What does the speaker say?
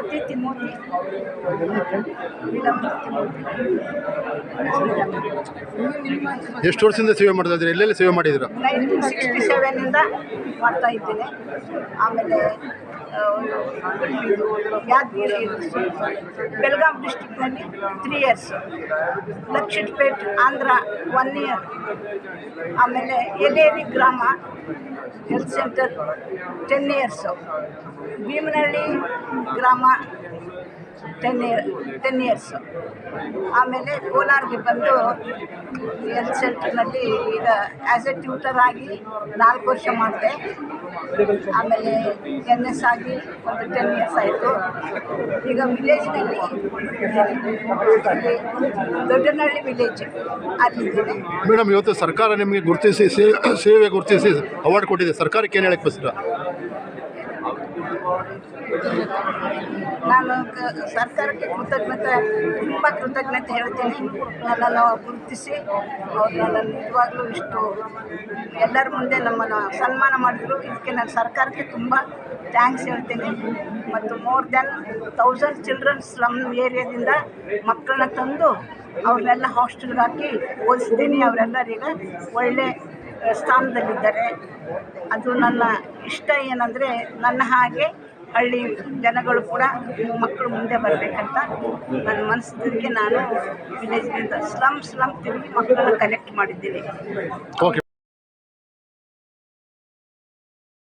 Leelavathi Timothy. ಎಷ್ಟು ವರ್ಷದಿಂದ ಸೇವೆ ಮಾಡ್ತಾ ಇದ್ದೀರಾ? ಎಲ್ಲೆಲ್ಲಿ ಸೇವೆ ಮಾಡಿದ್ದೀರಾ? 1967 ಮಾಡ್ತಾ ಇದ್ದೀನಿ. ಆಮೇಲೆ ಯಾದಗಿರಿ, ಬೆಳಗಾಂ ಡಿಸ್ಟಿಕ್ನಲ್ಲಿ 3 ಇಯರ್ಸ್, ಲಕ್ಷಿಟ್ಪೇಟ್ ಆಂಧ್ರ 1 ಇಯರ್, ಆಮೇಲೆ ಎಲೇರಿ ಗ್ರಾಮ ಹೆಲ್ತ್ ಸೆಂಟರ್ 10 ಇಯರ್ಸು, ಭೀಮನಹಳ್ಳಿ ಗ್ರಾಮ 10 ಇಯರ್ಸು, ಆಮೇಲೆ ಕೋಲಾರ್ಗೆ ಬಂದು ಹೆಲ್ತ್ ಸೆಂಟರ್ನಲ್ಲಿ ಈಗ ಆ್ಯಸ್ ಎ ಟ್ಯೂಟರ್ ಆಗಿ 4 ವರ್ಷ ಮಾಡಿದೆ. ಆಮೇಲೆ NS ಆಗಿ ಒಂದು 10 ಇಯರ್ಸ್ ಆಯಿತು. ಈಗ ವಿಲೇಜ್ನಲ್ಲಿ ದೊಡ್ಡನಹಳ್ಳಿ ವಿಲೇಜ್ ಅಲ್ಲಿದ್ದೇನೆ. ಮೇಡಮ್, ಇವತ್ತು ಸರ್ಕಾರ ನಿಮಗೆ ಗುರುತಿಸಿ ಸೇವೆ ಗುರುತಿಸಿ ಅವಾರ್ಡ್ ಕೊಟ್ಟಿದೆ. ಸರ್ಕಾರಕ್ಕೆ ಏನು ಹೇಳಕ್ಕೆ ಬಸ್ತೀರಾ? ನಾನು ಸರ್ಕಾರಕ್ಕೆ ತುಂಬ ಕೃತಜ್ಞತೆ ಹೇಳ್ತೀನಿ. ನನ್ನನ್ನು ಗುರುತಿಸಿ ಅವ್ರು ನನ್ನನ್ನು ನಿಜವಾಗ್ಲೂ ಇಷ್ಟು ಎಲ್ಲರ ಮುಂದೆ ನಮ್ಮನ್ನು ಸನ್ಮಾನ ಮಾಡಿದ್ರು. ಇದಕ್ಕೆ ನಾನು ಸರ್ಕಾರಕ್ಕೆ ತುಂಬ ಥ್ಯಾಂಕ್ಸ್ ಹೇಳ್ತೀನಿ. ಮತ್ತು ಮೋರ್ ದೆನ್ 1000 ಚಿಲ್ಡ್ರನ್ ಸ್ಲಮ್ ಏರಿಯಾದಿಂದ ಮಕ್ಕಳನ್ನ ತಂದು ಅವ್ರನ್ನೆಲ್ಲ ಹಾಸ್ಟೆಲ್ಗೆ ಹಾಕಿ ಓದಿಸ್ತೀನಿ. ಅವರೆಲ್ಲರೀಗ ಒಳ್ಳೆ ಸ್ಥಾನದಲ್ಲಿದ್ದಾರೆ. ಅದು ನನ್ನ ಇಷ್ಟ. ಏನಂದರೆ ನನ್ನ ಹಾಗೆ ಹಳ್ಳಿ ಜನಗಳು ಕೂಡ ಮಕ್ಕಳು ಮುಂದೆ ಬರಬೇಕಂತ ನನ್ನ ಮನಸ್ಸಿಗೆ ನಾನು ವಿಲೇಜ್ನಿಂದ ಸ್ಲಮ್ ತಿರುಗಿ ಮಕ್ಕಳನ್ನ ಕಲೆಕ್ಟ್ ಮಾಡಿದ್ದೀನಿ. ಓಕೆ.